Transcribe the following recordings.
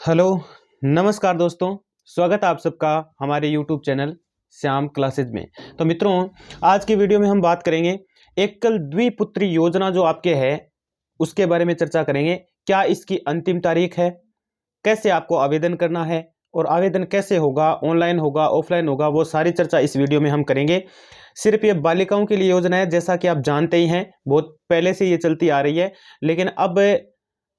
Hello, नमस्कार दोस्तों। स्वागत है आप सबका हमारे यूट्यूब चैनल श्याम क्लासेज में। तो मित्रों, आज की वीडियो में हम बात करेंगे एकल द्विपुत्री योजना जो आपके है उसके बारे में चर्चा करेंगे। क्या इसकी अंतिम तारीख है, कैसे आपको आवेदन करना है और आवेदन कैसे होगा, ऑनलाइन होगा ऑफलाइन होगा, वो सारी चर्चा इस वीडियो में हम करेंगे। सिर्फ ये बालिकाओं के लिए योजना है, जैसा कि आप जानते ही हैं, बहुत पहले से ये चलती आ रही है, लेकिन अब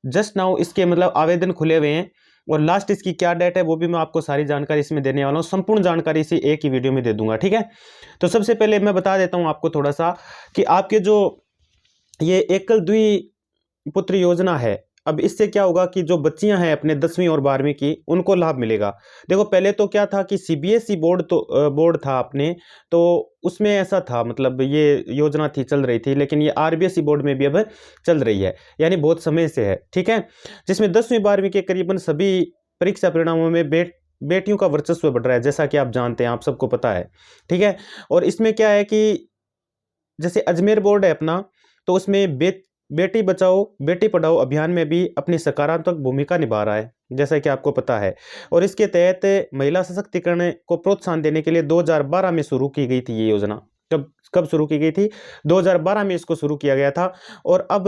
जस्ट नाउ इसके आवेदन खुले हुए हैं और लास्ट इसकी क्या डेट है वो भी मैं आपको सारी जानकारी इसमें देने वाला हूँ। संपूर्ण जानकारी इसी एक ही वीडियो में दे दूंगा, ठीक है। तो सबसे पहले मैं बता देता हूँ आपको थोड़ा सा कि आपके जो ये एकल द्विपुत्र योजना है, अब इससे क्या होगा कि जो बच्चियां हैं अपने 10वीं और 12वीं की, उनको लाभ मिलेगा। देखो, पहले तो क्या था कि सीबीएसई बोर्ड बोर्ड था अपने, तो उसमें ऐसा था, ये योजना थी, चल रही थी, लेकिन ये आरबीएसई बोर्ड में भी अब चल रही है, यानी बहुत समय से है, ठीक है। जिसमें 10वीं 12वीं के करीबन सभी परीक्षा परिणामों में बेटियों का वर्चस्व बढ़ रहा है, जैसा कि आप जानते हैं, आप सबको पता है, ठीक है। और इसमें क्या है कि जैसे अजमेर बोर्ड है अपना, तो उसमें बेटी बचाओ बेटी पढ़ाओ अभियान में भी अपनी सकारात्मक भूमिका निभा रहा है, जैसा कि आपको पता है। और इसके तहत महिला सशक्तिकरण को प्रोत्साहन देने के लिए 2012 में शुरू की गई थी ये योजना। कब कब शुरू की गई थी? 2012 में इसको शुरू किया गया था। और अब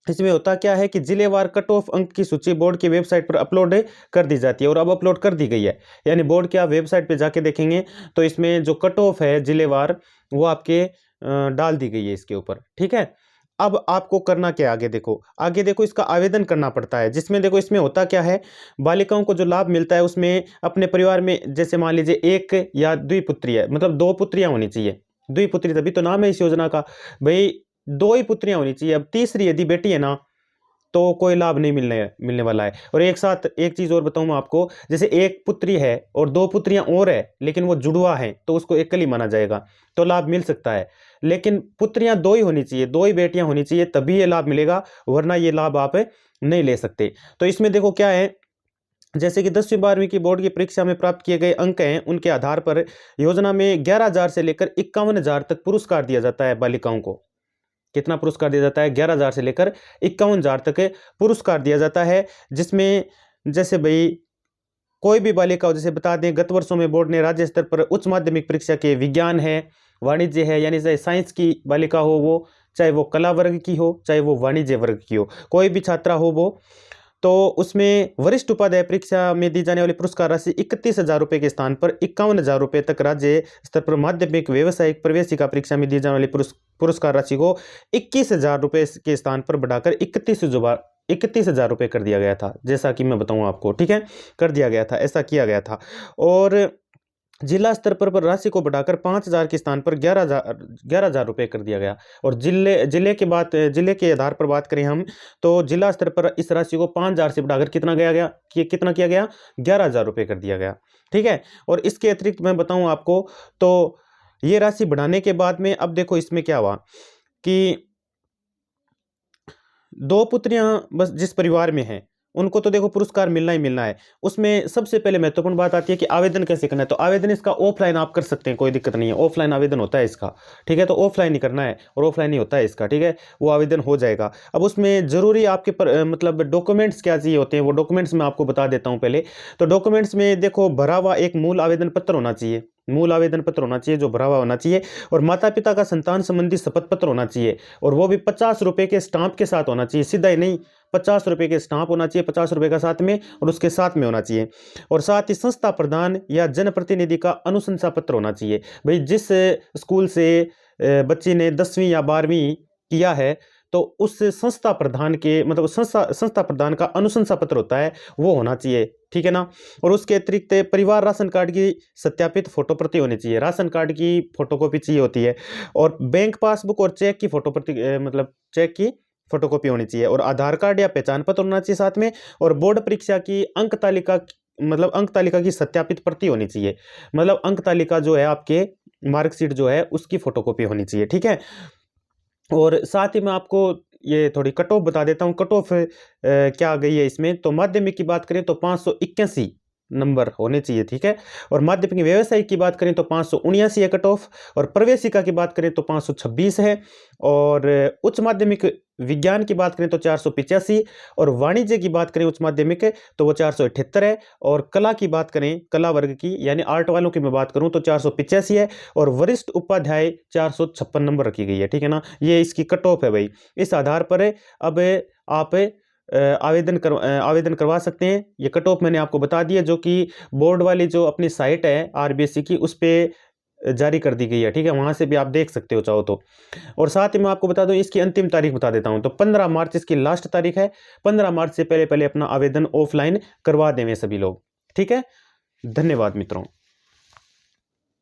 इसमें होता क्या है कि जिलेवार कट ऑफ अंक की सूची बोर्ड की वेबसाइट पर अपलोड कर दी जाती है, और अब अपलोड कर दी गई है। यानी बोर्ड की आप वेबसाइट पे जाके देखेंगे तो इसमें जो कट ऑफ है जिलेवार, वो आपके डाल दी गई है इसके ऊपर, ठीक है। अब आपको करना क्या, आगे देखो इसका आवेदन करना पड़ता है, जिसमें देखो इसमें होता क्या है, बालिकाओं को जो लाभ मिलता है उसमें अपने परिवार में, जैसे मान लीजिए एक या द्विपुत्री है, मतलब दो पुत्रियां होनी चाहिए। द्विपुत्री तभी तो नाम है इस योजना का, भाई दो ही पुत्रियां होनी चाहिए। अब तीसरी यदि बेटी है ना, तो कोई लाभ नहीं मिलने वाला है। और एक साथ एक चीज और बताऊं मैं आपको, जैसे एक पुत्री है और दो पुत्रियां और है, लेकिन वो जुड़वा है, तो उसको एकल ही माना जाएगा, तो लाभ मिल सकता है। लेकिन पुत्रियां दो ही होनी चाहिए, दो ही बेटियां होनी चाहिए, तभी ये लाभ मिलेगा, वरना ये लाभ आप नहीं ले सकते। तो इसमें देखो क्या है, जैसे कि 10वीं 12वीं की बोर्ड की परीक्षा में प्राप्त किए गए अंक हैं, उनके आधार पर योजना में 11,000 से लेकर 51,000 तक पुरस्कार दिया जाता है बालिकाओं को। कितना पुरस्कार दिया जाता है? 11,000 से लेकर 51,000 तक पुरस्कार दिया जाता है। जिसमें जैसे भाई कोई भी बालिका हो, जैसे बता दें, गत वर्षों में बोर्ड ने राज्य स्तर पर उच्च माध्यमिक परीक्षा के विज्ञान है, वाणिज्य है, यानी चाहे साइंस की बालिका हो वो, चाहे वो कला वर्ग की हो, चाहे वो वाणिज्य वर्ग की हो, कोई भी छात्रा हो वो, तो उसमें वरिष्ठ उपाध्याय परीक्षा में दी जाने वाली पुरस्कार राशि 31,000 रुपये के स्थान पर 51,000 रुपये तक राज्य स्तर पर माध्यमिक व्यावसायिक प्रवेशिका परीक्षा में दी जाने वाली पुरस्कार राशि को 21,000 रुपये के स्थान पर बढ़ाकर 31,000 रुपये कर दिया गया था। जैसा कि मैं बताऊं आपको, ठीक है, कर दिया गया था, ऐसा किया गया था। और जिला स्तर पर राशि को बढ़ाकर 5,000 के स्थान पर 11,000 रुपये कर दिया गया। और जिले के आधार पर बात करें हम, तो जिला स्तर पर इस राशि को 5,000 से बढ़ाकर कितना किया गया? 11,000 रुपये कर दिया गया, ठीक है। और इसके अतिरिक्त मैं बताऊं आपको, तो ये राशि बढ़ाने के बाद में अब देखो इसमें क्या हुआ कि दो पुत्रियां बस जिस परिवार में हैं, उनको तो देखो पुरस्कार मिलना ही मिलना है। उसमें सबसे पहले महत्वपूर्ण बात आती है कि आवेदन कैसे करना है। तो आवेदन इसका ऑफलाइन आप कर सकते हैं, कोई दिक्कत नहीं है, ऑफलाइन आवेदन होता है इसका, ठीक है। तो ऑफलाइन ही करना है और ऑफलाइन ही होता है इसका, ठीक है, वो आवेदन हो जाएगा। अब उसमें जरूरी आपके डॉक्यूमेंट्स क्या चाहिए होते हैं, वो डॉक्यूमेंट्स मैं आपको बता देता हूँ पहले। तो डॉक्यूमेंट्स में देखो, भरा हुआ एक मूल आवेदन पत्र होना चाहिए, मूल आवेदन पत्र होना चाहिए जो भरा हुआ होना चाहिए। और माता पिता का संतान संबंधी शपथ पत्र होना चाहिए, और वो भी 50 रुपये के स्टाम्प के साथ होना चाहिए, सीधा ही नहीं, 50 रुपये के स्टाम्प होना चाहिए, 50 रुपये का साथ में, और उसके साथ में होना चाहिए। और साथ ही संस्था प्रधान या जनप्रतिनिधि का अनुशंसा पत्र होना चाहिए। भाई जिस स्कूल से बच्चे ने 10वीं या 12वीं किया है, तो उस संस्था प्रधान के संस्था प्रधान का अनुशंसा पत्र होता है, वो होना चाहिए, ठीक है ना। और उसके अतिरिक्त परिवार राशन कार्ड की सत्यापित फोटो प्रति होनी चाहिए, राशन कार्ड की फोटोकॉपी चाहिए होती है। और बैंक पासबुक और चेक की फोटो प्रति चेक की फोटोकॉपी होनी चाहिए। और आधार कार्ड या पहचान पत्र होना चाहिए साथ में। और बोर्ड परीक्षा की अंक तालिका की सत्यापित प्रति होनी चाहिए, अंक तालिका जो है आपके मार्कशीट जो है उसकी फोटोकॉपी होनी चाहिए, ठीक है। और साथ ही मैं आपको ये थोड़ी कट ऑफ बता देता हूँ। कट ऑफ क्या गई है इसमें, तो माध्यमिक की बात करें तो 581 नंबर होने चाहिए, ठीक है। और माध्यमिक व्यवसायिक की बात करें तो 579 है कट ऑफ, और प्रवेशिका की बात करें तो 526 है, और उच्च माध्यमिक विज्ञान की बात करें तो 485, और वाणिज्य की बात करें उच्च माध्यमिक तो वो 478 है, और कला की बात करें, कला वर्ग की यानी आर्ट वालों की मैं बात करूं तो 485 है, और वरिष्ठ उपाध्याय 456 नंबर रखी गई है, ठीक है ना। ये इसकी कट ऑफ है भाई। इस आधार पर अब आप आवेदन करवा सकते हैं। ये कट ऑफ मैंने आपको बता दिया, जो कि बोर्ड वाली जो अपनी साइट है आरबीएससी की, उस पर जारी कर दी गई है, ठीक है। वहां से भी आप देख सकते हो चाहो तो। और साथ ही मैं आपको बता दूं, इसकी अंतिम तारीख बता देता हूं, तो 15 मार्च इसकी लास्ट तारीख है। 15 मार्च से पहले पहले अपना आवेदन ऑफलाइन करवा देंगे सभी लोग, ठीक है। धन्यवाद मित्रों।